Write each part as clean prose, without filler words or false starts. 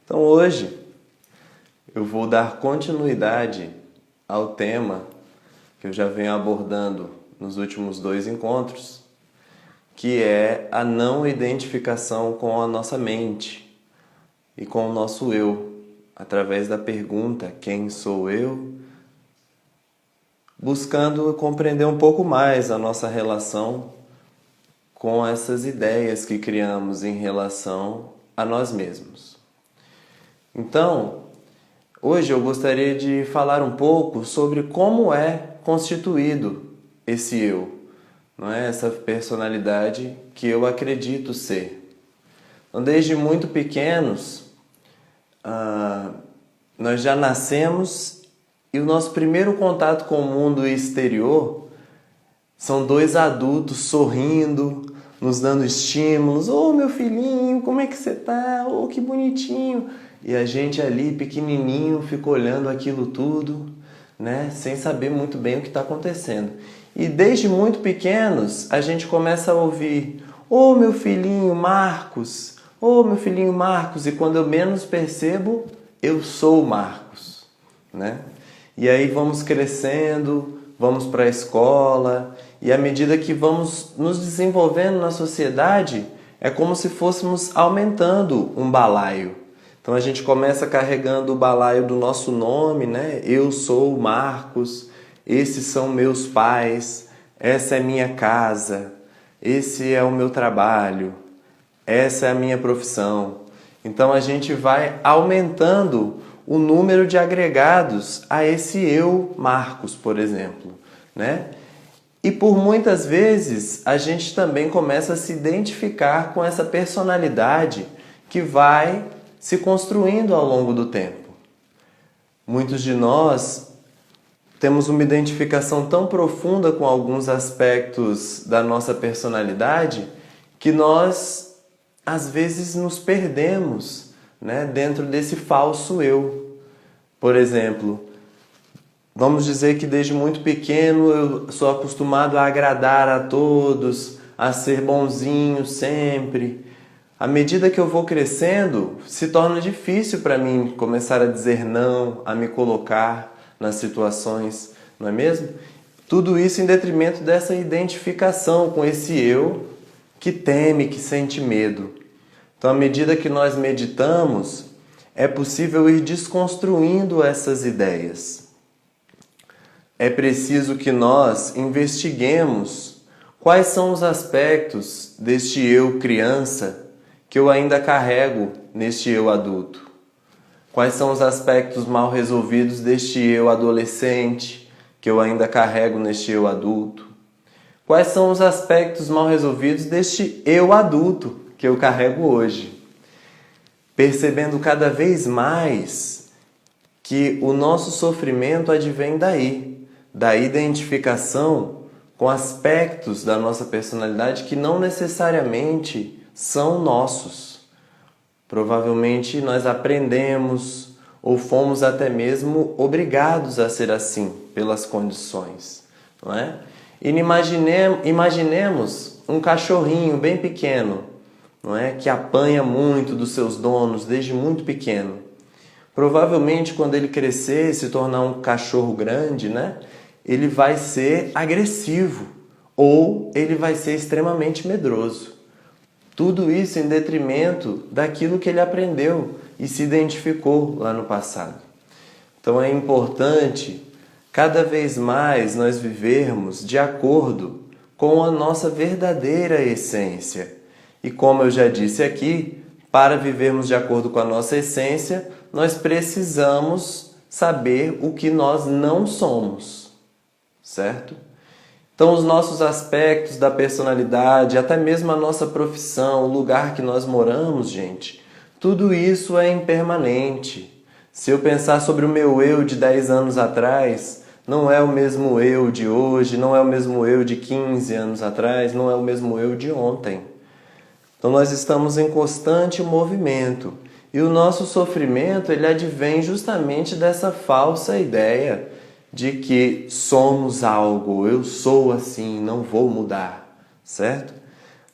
Então hoje eu vou dar continuidade ao tema que eu já venho abordando nos últimos 2 encontros, que é a não identificação com a nossa mente e com o nosso eu, através da pergunta quem sou eu, buscando compreender um pouco mais a nossa relação com essas ideias que criamos em relação a nós mesmos. Então, hoje eu gostaria de falar um pouco sobre como é constituído esse eu, não é? Essa personalidade que eu acredito ser. Então, desde muito pequenos, nós já nascemos e o nosso primeiro contato com o mundo exterior são 2 adultos sorrindo, nos dando estímulos. Ô, meu filhinho, como é que você tá? Ô, que bonitinho. E a gente ali, pequenininho, fica olhando aquilo tudo, né? Sem saber muito bem o que está acontecendo. E desde muito pequenos, a gente começa a ouvir: ô, meu filhinho Marcos, ô, meu filhinho Marcos. E quando eu menos percebo, eu sou o Marcos, né? E aí vamos crescendo, vamos para a escola, e à medida que vamos nos desenvolvendo na sociedade, é como se fôssemos aumentando um balaio. Então a gente começa carregando o balaio do nosso nome, né? Eu sou o Marcos, esses são meus pais, essa é minha casa, esse é o meu trabalho, essa é a minha profissão. Então a gente vai aumentando o número de agregados a esse eu Marcos, por exemplo, né? E por muitas vezes a gente também começa a se identificar com essa personalidade que vai se construindo ao longo do tempo. Muitos de nós temos uma identificação tão profunda com alguns aspectos da nossa personalidade que nós, às vezes, nos perdemos, né, dentro desse falso eu. Por exemplo, vamos dizer que desde muito pequeno eu sou acostumado a agradar a todos, a ser bonzinho sempre. À medida que eu vou crescendo, se torna difícil para mim começar a dizer não, a me colocar nas situações, não é mesmo? Tudo isso em detrimento dessa identificação com esse eu que teme, que sente medo. Então, à medida que nós meditamos, é possível ir desconstruindo essas ideias. É preciso que nós investiguemos quais são os aspectos deste eu criança que eu ainda carrego neste eu adulto. Quais são os aspectos mal resolvidos deste eu adolescente que eu ainda carrego neste eu adulto? Quais são os aspectos mal resolvidos deste eu adulto que eu carrego hoje? Percebendo cada vez mais que o nosso sofrimento advém daí, da identificação com aspectos da nossa personalidade que não necessariamente são nossos. Provavelmente nós aprendemos ou fomos até mesmo obrigados a ser assim pelas condições, não é? E imaginemos um cachorrinho bem pequeno, não é? Que apanha muito dos seus donos desde muito pequeno. Provavelmente quando ele crescer e se tornar um cachorro grande, né? Ele vai ser agressivo ou ele vai ser extremamente medroso. Tudo isso em detrimento daquilo que ele aprendeu e se identificou lá no passado. Então é importante cada vez mais nós vivermos de acordo com a nossa verdadeira essência. E como eu já disse aqui, para vivermos de acordo com a nossa essência, nós precisamos saber o que nós não somos, certo? Então, os nossos aspectos da personalidade, até mesmo a nossa profissão, o lugar que nós moramos, gente, tudo isso é impermanente. Se eu pensar sobre o meu eu de 10 anos atrás, não é o mesmo eu de hoje, não é o mesmo eu de 15 anos atrás, não é o mesmo eu de ontem. Então, nós estamos em constante movimento. E o nosso sofrimento, ele advém justamente dessa falsa ideia de que somos algo, eu sou assim, não vou mudar, certo?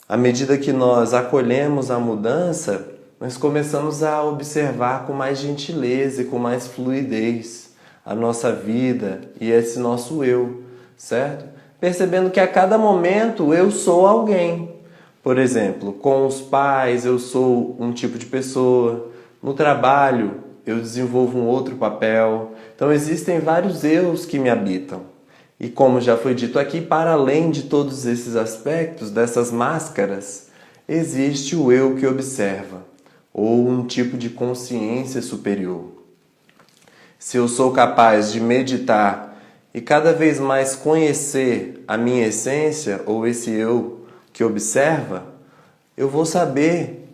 À medida que nós acolhemos a mudança, nós começamos a observar com mais gentileza e com mais fluidez a nossa vida e esse nosso eu, certo? Percebendo que a cada momento eu sou alguém. Por exemplo, com os pais eu sou um tipo de pessoa, no trabalho eu desenvolvo um outro papel. Então existem vários eus que me habitam. E como já foi dito aqui, para além de todos esses aspectos, dessas máscaras, existe o eu que observa, ou um tipo de consciência superior. Se eu sou capaz de meditar e cada vez mais conhecer a minha essência, ou esse eu que observa, eu vou saber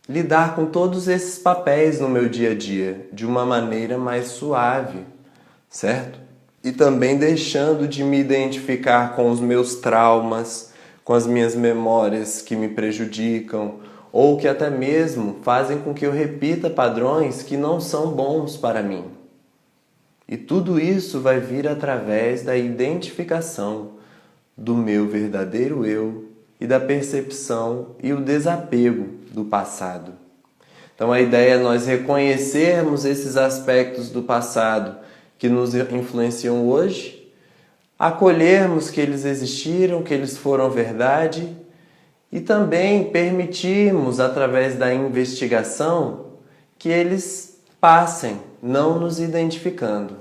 lidar com todos esses papéis no meu dia a dia de uma maneira mais suave, certo? E também deixando de me identificar com os meus traumas, com as minhas memórias que me prejudicam, ou que até mesmo fazem com que eu repita padrões que não são bons para mim. E tudo isso vai vir através da identificação do meu verdadeiro eu e da percepção e o desapego do passado. Então a ideia é nós reconhecermos esses aspectos do passado que nos influenciam hoje, acolhermos que eles existiram, que eles foram verdade e também permitirmos, através da investigação, que eles passem, não nos identificando,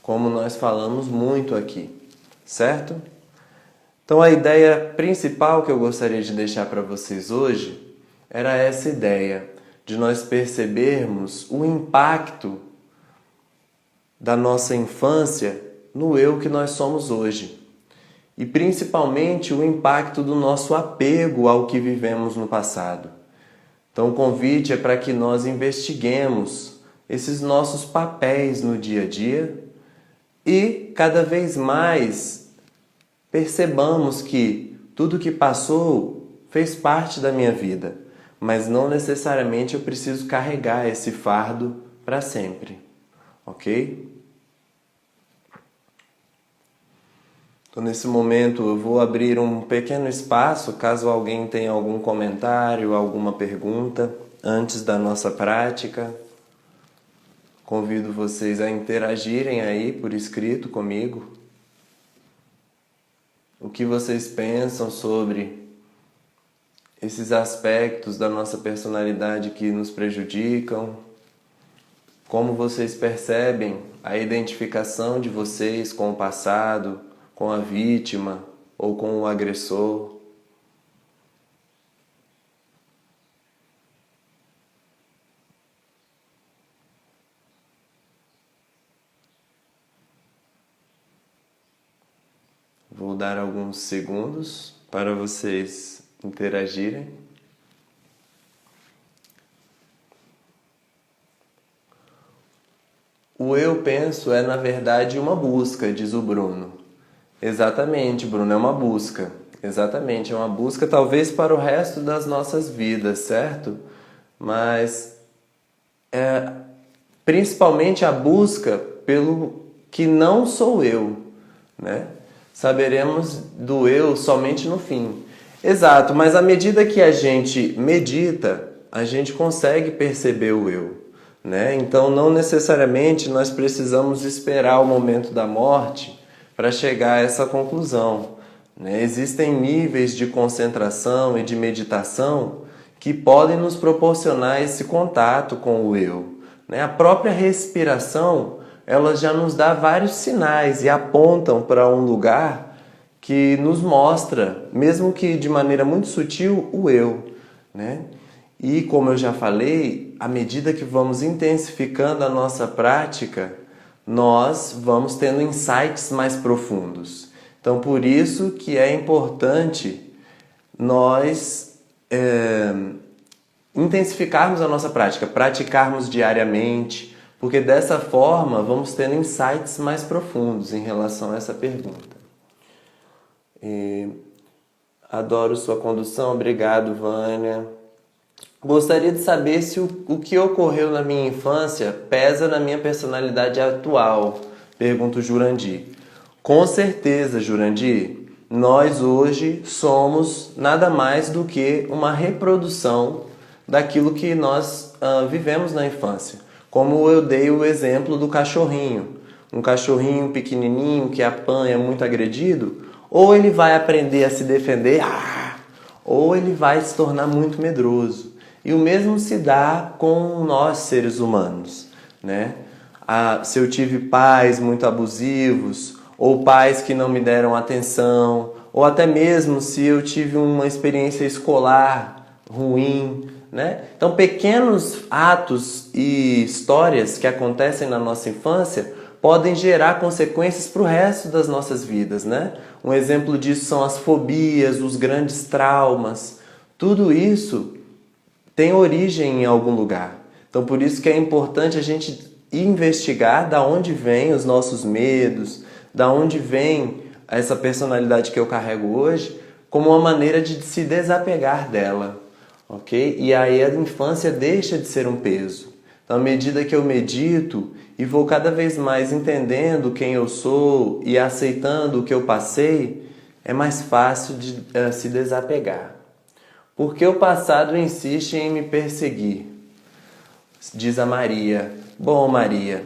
como nós falamos muito aqui, certo? Então a ideia principal que eu gostaria de deixar para vocês hoje era essa ideia de nós percebermos o impacto da nossa infância no eu que nós somos hoje. E principalmente o impacto do nosso apego ao que vivemos no passado. Então o convite é para que nós investiguemos esses nossos papéis no dia a dia e cada vez mais percebamos que tudo que passou fez parte da minha vida, mas não necessariamente eu preciso carregar esse fardo para sempre, ok? Então, nesse momento, eu vou abrir um pequeno espaço, caso alguém tenha algum comentário, alguma pergunta, antes da nossa prática. Convido vocês a interagirem aí por escrito comigo. O que vocês pensam sobre esses aspectos da nossa personalidade que nos prejudicam? Como vocês percebem a identificação de vocês com o passado, com a vítima ou com o agressor? Vou dar alguns segundos para vocês interagirem. O eu penso é, na verdade, uma busca, diz o Bruno. Exatamente, Bruno, é uma busca. Exatamente, é uma busca talvez para o resto das nossas vidas, certo? Mas é principalmente a busca pelo que não sou eu, né? Saberemos do eu somente no fim. Exato, mas à medida que a gente medita, a gente consegue perceber o eu, né? Então não necessariamente nós precisamos esperar o momento da morte para chegar a essa conclusão, né? Existem níveis de concentração e de meditação que podem nos proporcionar esse contato com o eu, né? A própria respiração, ela já nos dá vários sinais e apontam para um lugar que nos mostra, mesmo que de maneira muito sutil, o eu, né? E como eu já falei, à medida que vamos intensificando a nossa prática, nós vamos tendo insights mais profundos. Então, por isso que é importante nós intensificarmos a nossa prática, praticarmos diariamente, porque dessa forma vamos tendo insights mais profundos em relação a essa pergunta. Adoro sua condução, obrigado, Vânia. Gostaria de saber se o que ocorreu na minha infância pesa na minha personalidade atual, pergunta o Jurandir. Com certeza, Jurandir, nós hoje somos nada mais do que uma reprodução daquilo que nós vivemos na infância. Como eu dei o exemplo do cachorrinho. Um cachorrinho pequenininho que apanha, muito agredido, ou ele vai aprender a se defender, ou ele vai se tornar muito medroso. E o mesmo se dá com nós, seres humanos, né? Se eu tive pais muito abusivos, ou pais que não me deram atenção, ou até mesmo se eu tive uma experiência escolar ruim, né? Então, pequenos atos e histórias que acontecem na nossa infância podem gerar consequências para o resto das nossas vidas, né? Um exemplo disso são as fobias, os grandes traumas. Tudo isso tem origem em algum lugar. Então, por isso que é importante a gente investigar da onde vêm os nossos medos, da onde vem essa personalidade que eu carrego hoje, como uma maneira de se desapegar dela, ok? E aí a infância deixa de ser um peso. Então, à medida que eu medito e vou cada vez mais entendendo quem eu sou e aceitando o que eu passei, é mais fácil de se desapegar. Porque o passado insiste em me perseguir, diz a Maria. Bom, Maria,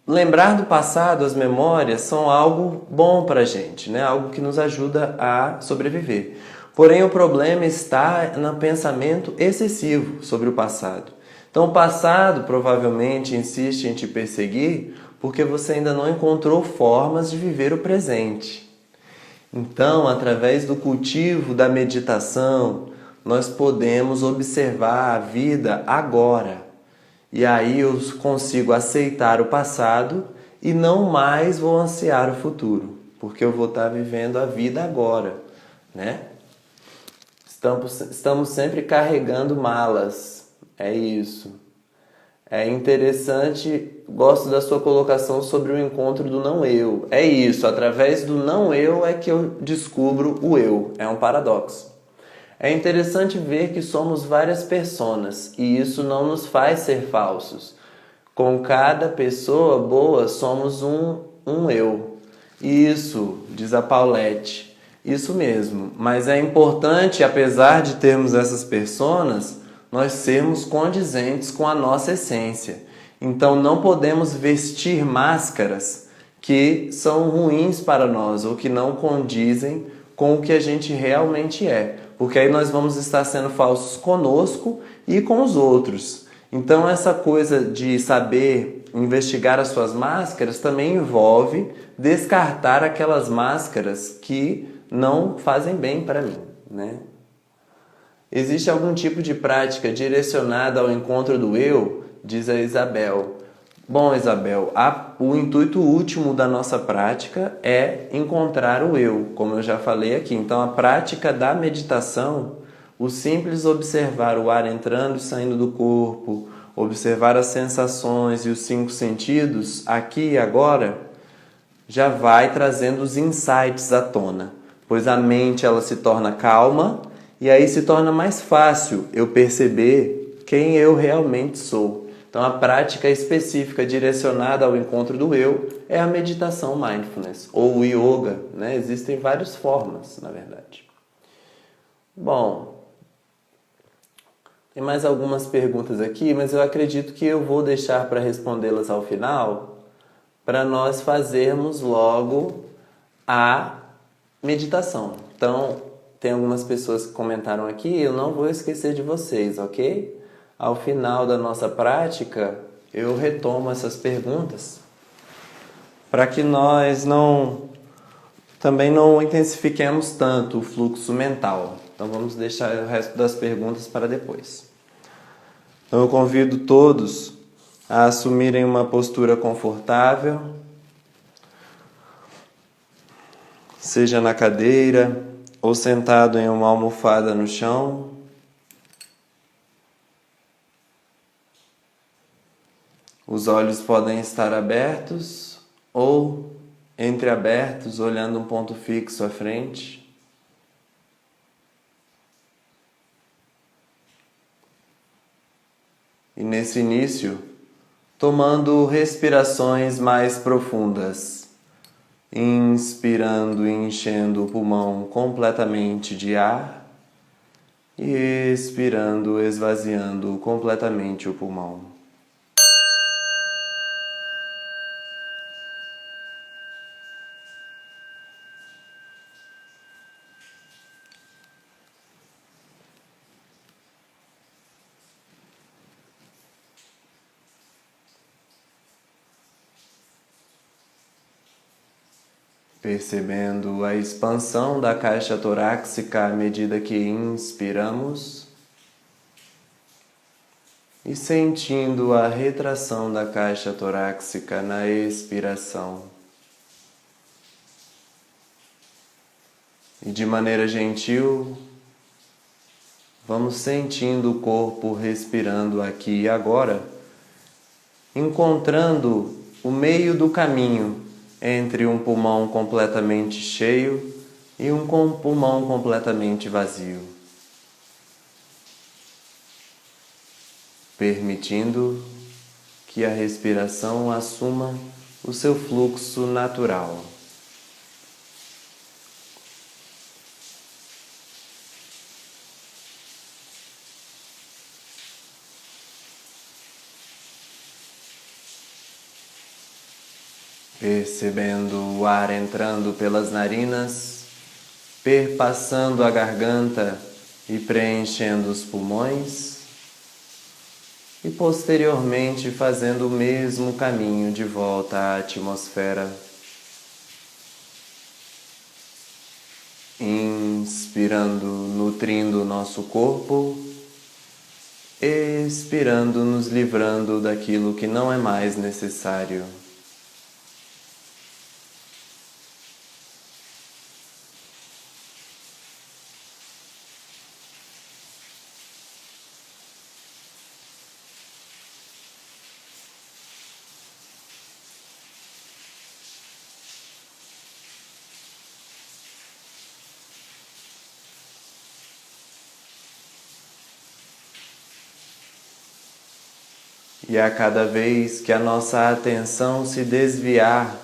lembrar do passado, as memórias, são algo bom para a gente, né? Algo que nos ajuda a sobreviver. Porém, o problema está no pensamento excessivo sobre o passado. Então, o passado provavelmente insiste em te perseguir porque você ainda não encontrou formas de viver o presente. Então, através do cultivo da meditação, nós podemos observar a vida agora. E aí eu consigo aceitar o passado e não mais vou ansiar o futuro, porque eu vou estar vivendo a vida agora, né? Estamos sempre carregando malas, é isso. É interessante, gosto da sua colocação sobre o encontro do não-eu. É isso, através do não-eu é que eu descubro o eu, é um paradoxo. É interessante ver que somos várias personas e isso não nos faz ser falsos. Com cada pessoa boa somos um eu. Isso, diz a Paulette. Isso mesmo, mas é importante, apesar de termos essas personas, nós sermos condizentes com a nossa essência. Então não podemos vestir máscaras que são ruins para nós ou que não condizem com o que a gente realmente é. Porque aí nós vamos estar sendo falsos conosco e com os outros. Então essa coisa de saber investigar as suas máscaras também envolve descartar aquelas máscaras que não fazem bem para mim, né? Existe algum tipo de prática direcionada ao encontro do eu? Diz a Isabel. Bom, Isabel, o intuito último da nossa prática é encontrar o eu, como eu já falei aqui. Então, a prática da meditação, o simples observar o ar entrando e saindo do corpo, observar as sensações e os 5 sentidos, aqui e agora, já vai trazendo os insights à tona. Pois a mente ela se torna calma e aí se torna mais fácil eu perceber quem eu realmente sou. Então a prática específica direcionada ao encontro do eu é a meditação mindfulness ou o yoga, né? Existem várias formas, na verdade. Bom, tem mais algumas perguntas aqui, mas eu acredito que eu vou deixar para respondê-las ao final, para nós fazermos logo a meditação. Então, tem algumas pessoas que comentaram aqui, eu não vou esquecer de vocês, ok? Ao final da nossa prática, eu retomo essas perguntas para que nós também não intensifiquemos tanto o fluxo mental. Então, vamos deixar o resto das perguntas para depois. Então, eu convido todos a assumirem uma postura confortável, seja na cadeira ou sentado em uma almofada no chão. Os olhos podem estar abertos ou entreabertos, olhando um ponto fixo à frente. E nesse início, tomando respirações mais profundas, inspirando e enchendo o pulmão completamente de ar e expirando, esvaziando completamente o pulmão. Percebendo a expansão da caixa torácica à medida que inspiramos e sentindo a retração da caixa torácica na expiração. E de maneira gentil, vamos sentindo o corpo respirando aqui e agora, encontrando o meio do caminho entre um pulmão completamente cheio e um pulmão completamente vazio, permitindo que a respiração assuma o seu fluxo natural. Percebendo o ar entrando pelas narinas, perpassando a garganta e preenchendo os pulmões, e posteriormente fazendo o mesmo caminho de volta à atmosfera. Inspirando, nutrindo o nosso corpo, expirando, nos livrando daquilo que não é mais necessário. E a cada vez que a nossa atenção se desviar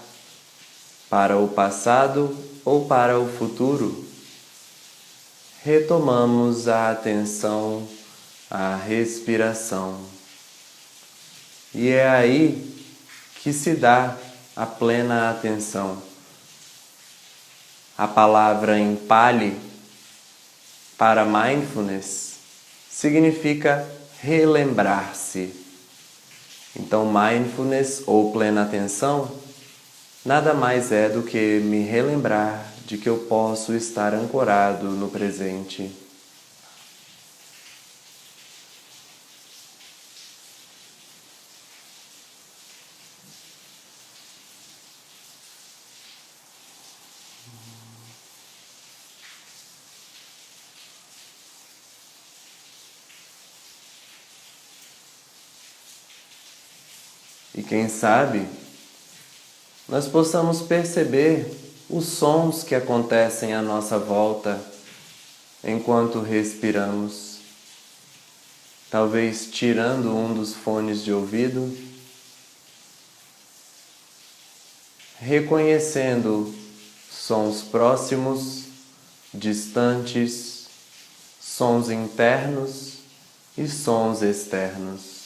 para o passado ou para o futuro, retomamos a atenção à respiração. E é aí que se dá a plena atenção. A palavra em Pali para mindfulness significa relembrar-se. Então, mindfulness ou plena atenção nada mais é do que me relembrar de que eu posso estar ancorado no presente. E quem sabe, nós possamos perceber os sons que acontecem à nossa volta enquanto respiramos. Talvez tirando um dos fones de ouvido, reconhecendo sons próximos, distantes, sons internos e sons externos.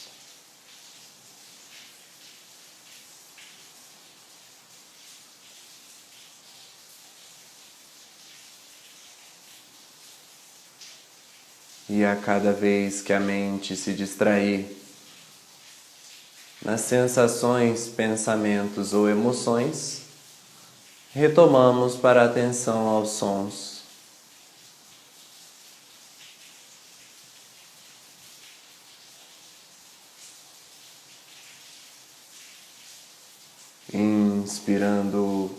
E a cada vez que a mente se distrair nas sensações, pensamentos ou emoções, retomamos para a atenção aos sons. Inspirando,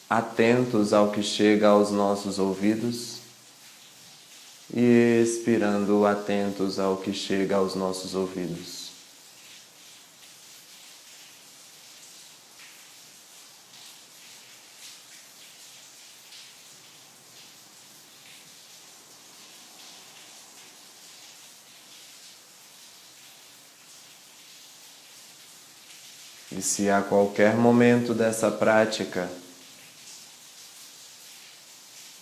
atentos ao que chega aos nossos ouvidos. E expirando, atentos ao que chega aos nossos ouvidos. E se a qualquer momento dessa prática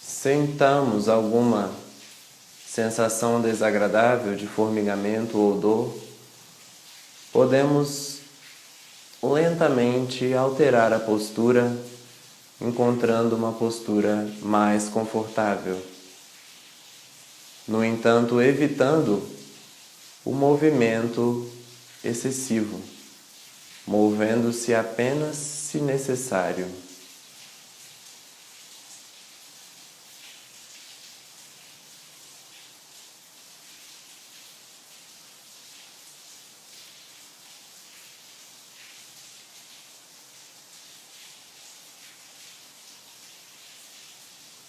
sentamos alguma sensação desagradável de formigamento ou dor, podemos lentamente alterar a postura, encontrando uma postura mais confortável. No entanto, evitando o movimento excessivo, movendo-se apenas se necessário.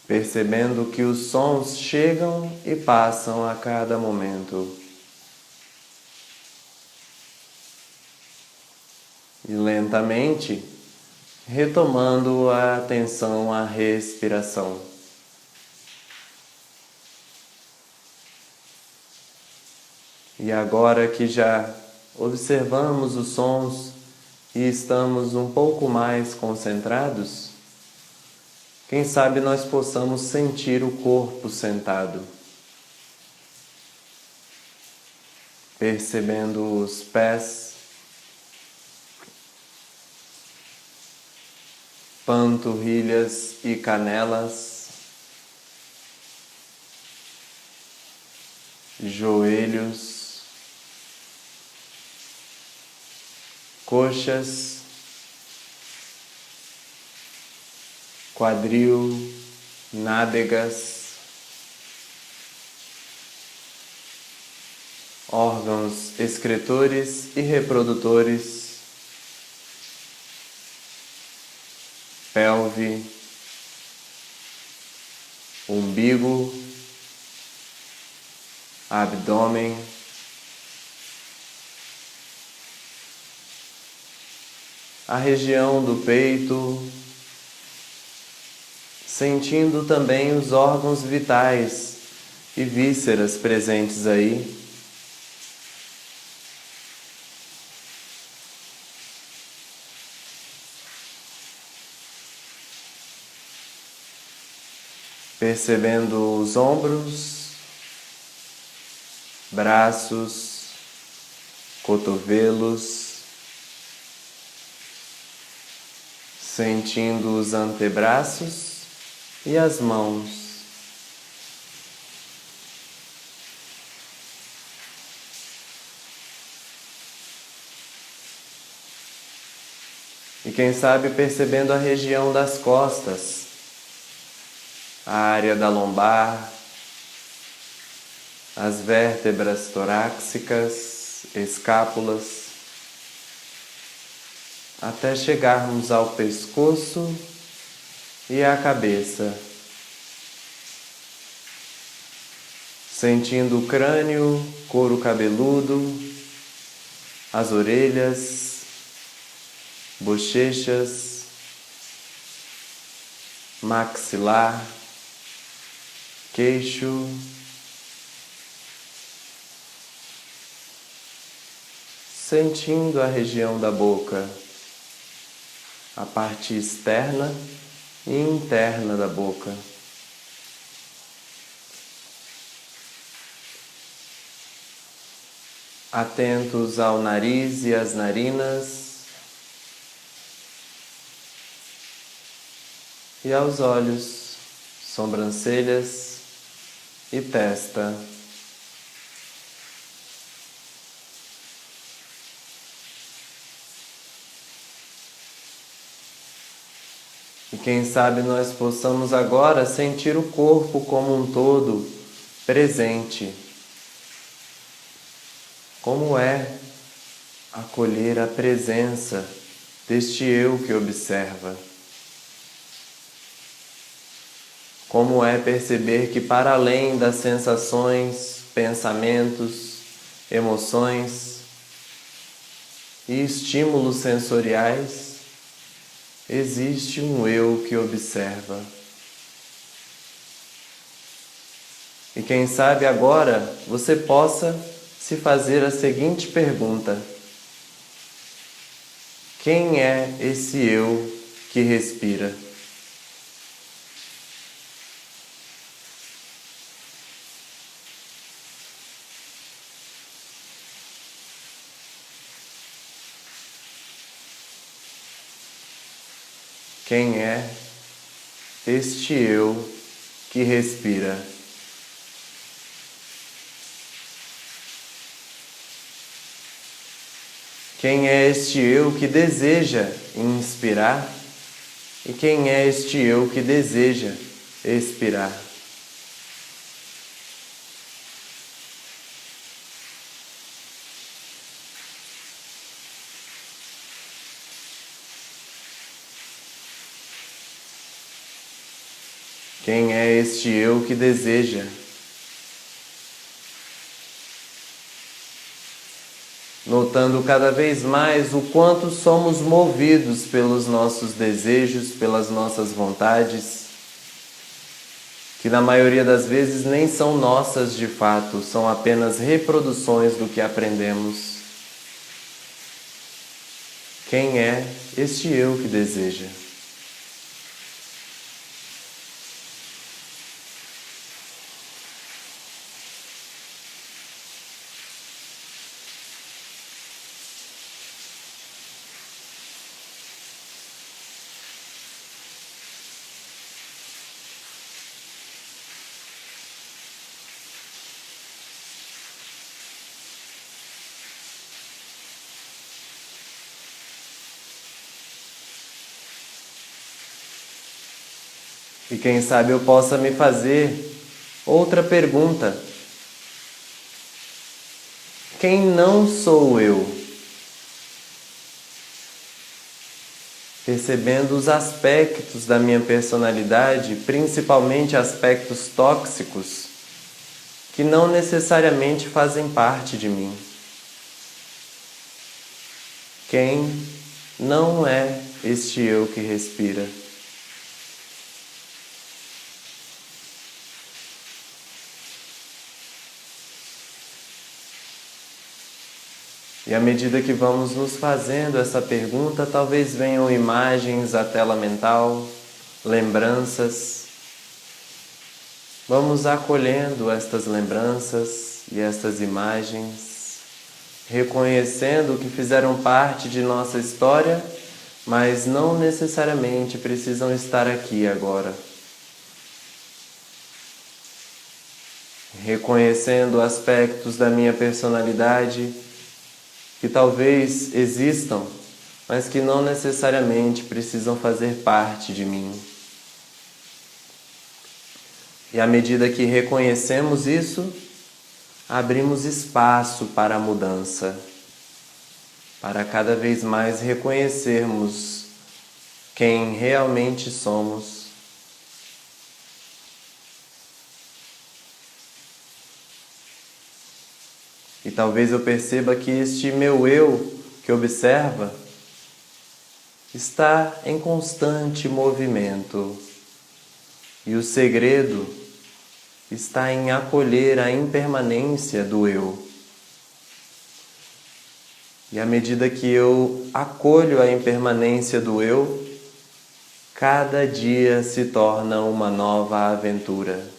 Percebendo que os sons chegam e passam a cada momento. E lentamente, retomando a atenção à respiração. E agora que já observamos os sons e estamos um pouco mais concentrados, quem sabe nós possamos sentir o corpo sentado, percebendo os pés, panturrilhas e canelas, joelhos, coxas, quadril, nádegas, órgãos excretores e reprodutores, pelve, umbigo, abdômen, a região do peito, sentindo também os órgãos vitais e vísceras presentes aí. Percebendo os ombros, braços, cotovelos, sentindo os antebraços e as mãos. E quem sabe percebendo a região das costas, a área da lombar, as vértebras torácicas, escápulas, até chegarmos ao pescoço e à cabeça, sentindo o crânio, couro cabeludo, as orelhas, bochechas, maxilar, queixo, sentindo a região da boca, a parte externa e interna da boca. Atentos ao nariz e às narinas e aos olhos, sobrancelhas e testa. E quem sabe nós possamos agora sentir o corpo como um todo presente. Como é acolher a presença deste eu que observa? Como é perceber que para além das sensações, pensamentos, emoções e estímulos sensoriais, existe um eu que observa. E quem sabe agora você possa se fazer a seguinte pergunta: quem é esse eu que respira? Quem é este eu que respira? Quem é este eu que deseja inspirar? E quem é este eu que deseja expirar? Quem é este eu que deseja? Notando cada vez mais o quanto somos movidos pelos nossos desejos, pelas nossas vontades, que na maioria das vezes nem são nossas de fato, são apenas reproduções do que aprendemos. Quem é este eu que deseja? E quem sabe eu possa me fazer outra pergunta. Quem não sou eu? Percebendo os aspectos da minha personalidade, principalmente aspectos tóxicos, que não necessariamente fazem parte de mim. Quem não é este eu que respira? E à medida que vamos nos fazendo essa pergunta, talvez venham imagens à tela mental, lembranças. Vamos acolhendo estas lembranças e estas imagens, reconhecendo que fizeram parte de nossa história, mas não necessariamente precisam estar aqui agora. Reconhecendo aspectos da minha personalidade que talvez existam, mas que não necessariamente precisam fazer parte de mim. E à medida que reconhecemos isso, abrimos espaço para a mudança, para cada vez mais reconhecermos quem realmente somos. E talvez eu perceba que este meu eu que observa está em constante movimento. E o segredo está em acolher a impermanência do eu. E à medida que eu acolho a impermanência do eu, cada dia se torna uma nova aventura.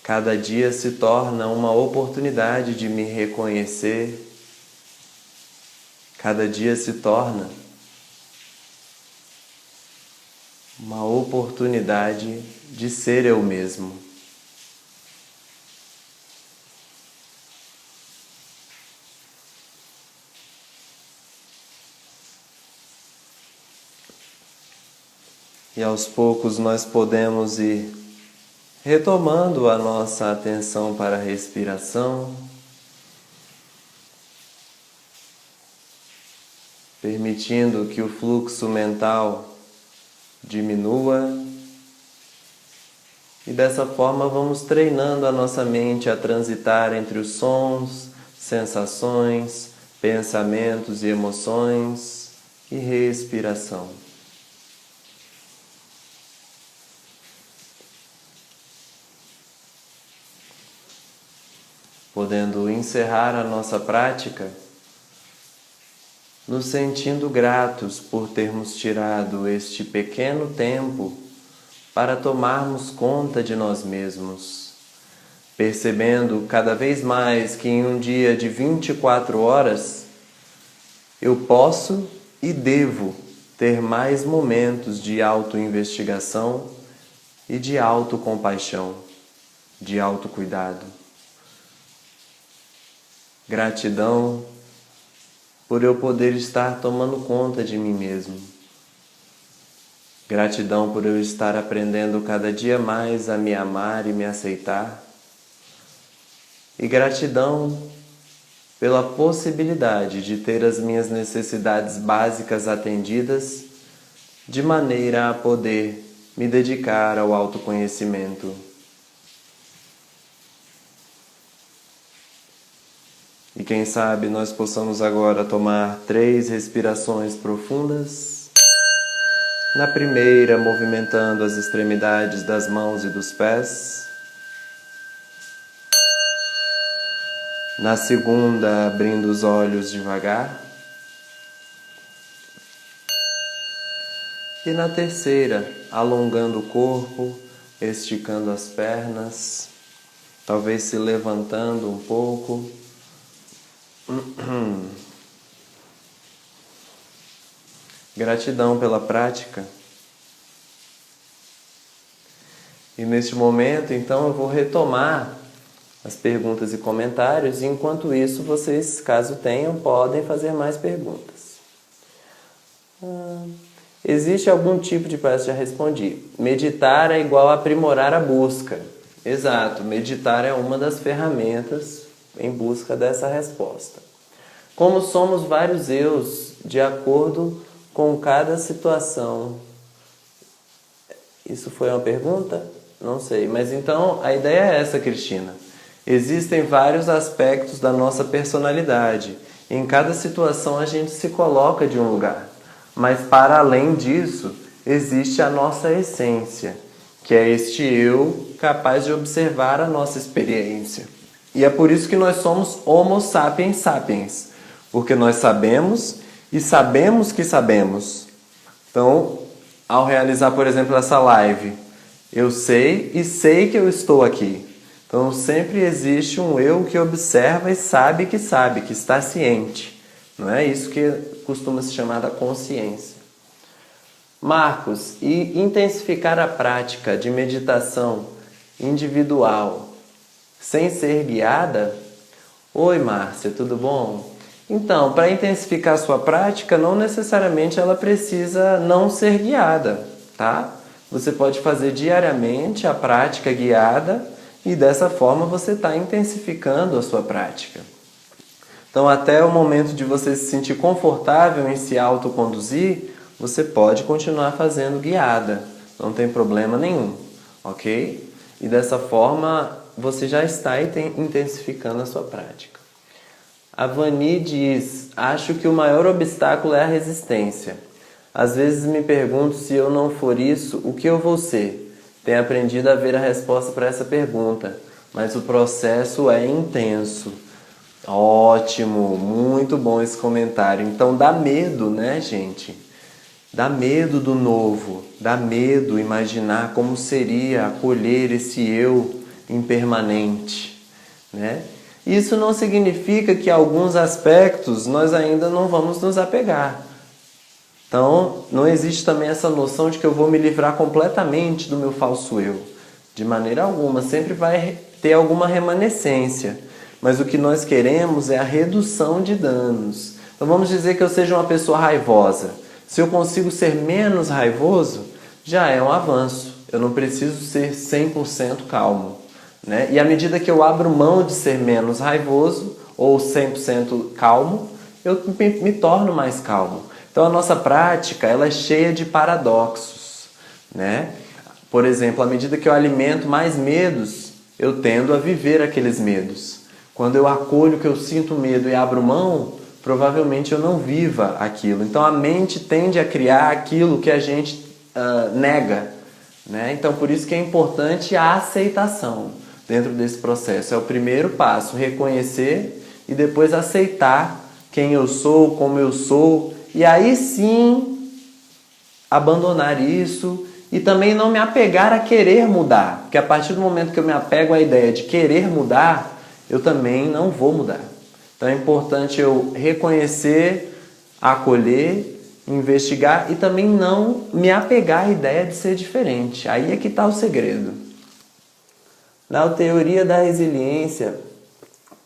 Cada dia se torna uma oportunidade de me reconhecer. Cada dia se torna uma oportunidade de ser eu mesmo. E aos poucos nós podemos ir retomando a nossa atenção para a respiração, permitindo que o fluxo mental diminua, e dessa forma vamos treinando a nossa mente a transitar entre os sons, sensações, pensamentos e emoções e respiração. Podendo encerrar a nossa prática, nos sentindo gratos por termos tirado este pequeno tempo para tomarmos conta de nós mesmos, percebendo cada vez mais que em um dia de 24 horas eu posso e devo ter mais momentos de autoinvestigação e de autocompaixão, de autocuidado. Gratidão por eu poder estar tomando conta de mim mesmo. Gratidão por eu estar aprendendo cada dia mais a me amar e me aceitar. E gratidão pela possibilidade de ter as minhas necessidades básicas atendidas de maneira a poder me dedicar ao autoconhecimento. E quem sabe nós possamos agora tomar 3 respirações profundas. Na primeira, movimentando as extremidades das mãos e dos pés. Na segunda, abrindo os olhos devagar. E na terceira, alongando o corpo, esticando as pernas, talvez se levantando um pouco. Gratidão pela prática. E neste momento, então, eu vou retomar as perguntas e comentários, e enquanto isso, vocês, caso tenham, podem fazer mais perguntas. Existe algum tipo de prática? Já respondi. Meditar é igual a aprimorar a busca. Exato, meditar é uma das ferramentas em busca dessa resposta. Como somos vários eus, de acordo com cada situação. Isso foi uma pergunta? Não sei. Mas então a ideia é essa, Cristina. Existem vários aspectos da nossa personalidade. Em cada situação a gente se coloca de um lugar. Mas para além disso, existe a nossa essência, que é este eu capaz de observar a nossa experiência. E é por isso que nós somos Homo sapiens sapiens. Porque nós sabemos e sabemos que sabemos. Então, ao realizar, por exemplo, essa live, eu sei e sei que eu estou aqui. Então, sempre existe um eu que observa e sabe, que está ciente. Não é isso que costuma se chamar da consciência. Marcos, e intensificar a prática de meditação individual sem ser guiada? Oi, Márcia, tudo bom? Então, para intensificar a sua prática, não necessariamente ela precisa não ser guiada, tá? Você pode fazer diariamente a prática guiada e dessa forma você está intensificando a sua prática. Então, até o momento de você se sentir confortável em se autoconduzir, você pode continuar fazendo guiada, não tem problema nenhum, ok? E dessa forma, você já está intensificando a sua prática. A Vani diz, acho que o maior obstáculo é a resistência. Às vezes me pergunto se eu não for isso, o que eu vou ser? Tenho aprendido a ver a resposta para essa pergunta, mas o processo é intenso. Ótimo, muito bom esse comentário. Então dá medo, né, gente? Dá medo do novo, dá medo imaginar como seria acolher esse eu impermanente, né? Isso não significa que alguns aspectos nós ainda não vamos nos apegar. Então, não existe também essa noção de que eu vou me livrar completamente do meu falso eu. De maneira alguma, sempre vai ter alguma remanescência. Mas o que nós queremos é a redução de danos. Então vamos dizer que eu seja uma pessoa raivosa. Se eu consigo ser menos raivoso, já é um avanço. Eu não preciso ser 100% calmo. Né? E à medida que eu abro mão de ser menos raivoso ou 100% calmo, eu me torno mais calmo. Então a nossa prática ela é cheia de paradoxos. Né? Por exemplo, à medida que eu alimento mais medos, eu tendo a viver aqueles medos. Quando eu acolho que eu sinto medo e abro mão, provavelmente eu não viva aquilo. Então a mente tende a criar aquilo que a gente nega. Né? Então por isso que é importante a aceitação dentro desse processo. É o primeiro passo, reconhecer e depois aceitar quem eu sou, como eu sou. E aí sim abandonar isso e também não me apegar a querer mudar. Porque a partir do momento que eu me apego à ideia de querer mudar, eu também não vou mudar. Então é importante eu reconhecer, acolher, investigar e também não me apegar à ideia de ser diferente. Aí é que está o segredo. Na teoria da resiliência,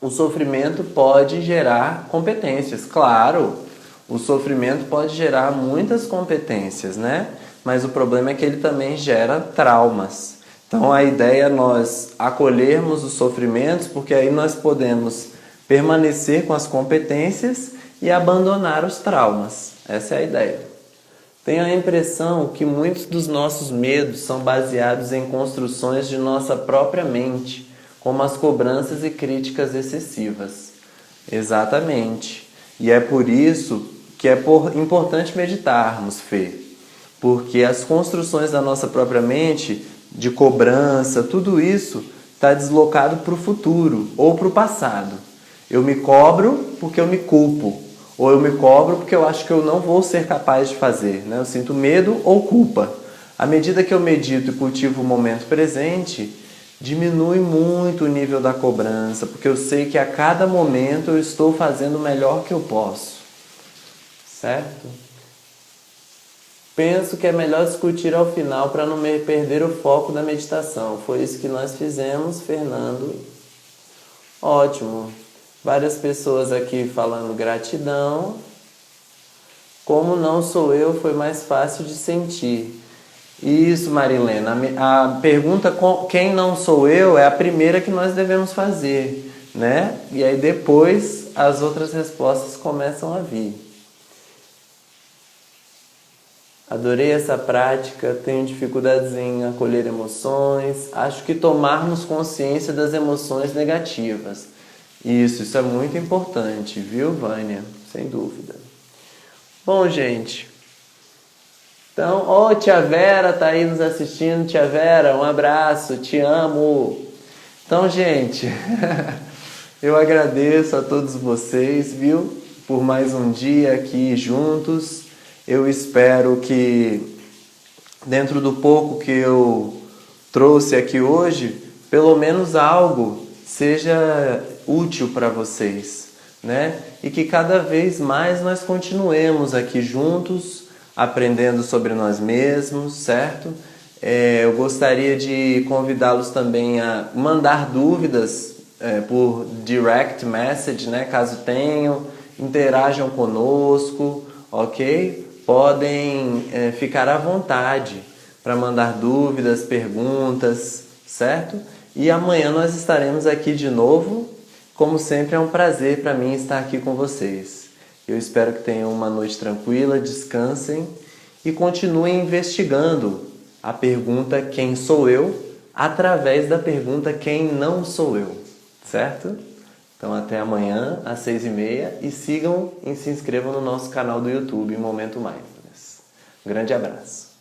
o sofrimento pode gerar competências. Claro, o sofrimento pode gerar muitas competências, né? Mas o problema é que ele também gera traumas. Então a ideia é nós acolhermos os sofrimentos, porque aí nós podemos permanecer com as competências e abandonar os traumas. Essa é a ideia. Tenho a impressão que muitos dos nossos medos são baseados em construções de nossa própria mente, como as cobranças e críticas excessivas. Exatamente. E é por isso que é importante meditarmos, Fê. Porque as construções da nossa própria mente, de cobrança, tudo isso está deslocado para o futuro ou para o passado. Eu me cobro porque eu me culpo. Ou eu me cobro porque eu acho que eu não vou ser capaz de fazer, né? Eu sinto medo ou culpa. À medida que eu medito e cultivo o momento presente, diminui muito o nível da cobrança, porque eu sei que a cada momento eu estou fazendo o melhor que eu posso. Certo? Penso que é melhor discutir ao final para não perder o foco da meditação. Foi isso que nós fizemos, Fernando. Ótimo. Várias pessoas aqui falando gratidão. Como não sou eu, foi mais fácil de sentir. Isso, Marilena. A pergunta quem não sou eu é a primeira que nós devemos fazer, né? E aí depois as outras respostas começam a vir. Adorei essa prática, tenho dificuldades em acolher emoções. Acho que tomarmos consciência das emoções negativas. Isso é muito importante, viu, Vânia? Sem dúvida. Bom, gente. Então, tia Vera tá aí nos assistindo. Tia Vera, um abraço, te amo. Então, gente, eu agradeço a todos vocês, viu? Por mais um dia aqui juntos. Eu espero que, dentro do pouco que eu trouxe aqui hoje, pelo menos algo seja útil para vocês, né? E que cada vez mais nós continuemos aqui juntos, aprendendo sobre nós mesmos, certo? Eu gostaria de convidá-los também a mandar dúvidas por direct message, né? Caso tenham, interajam conosco, ok? Podem ficar à vontade para mandar dúvidas, perguntas, certo? E amanhã nós estaremos aqui de novo. Como sempre, é um prazer para mim estar aqui com vocês. Eu espero que tenham uma noite tranquila, descansem e continuem investigando a pergunta quem sou eu através da pergunta quem não sou eu, certo? Então até amanhã às 6h30 e sigam e se inscrevam no nosso canal do YouTube Momento Mindfulness. Um grande abraço.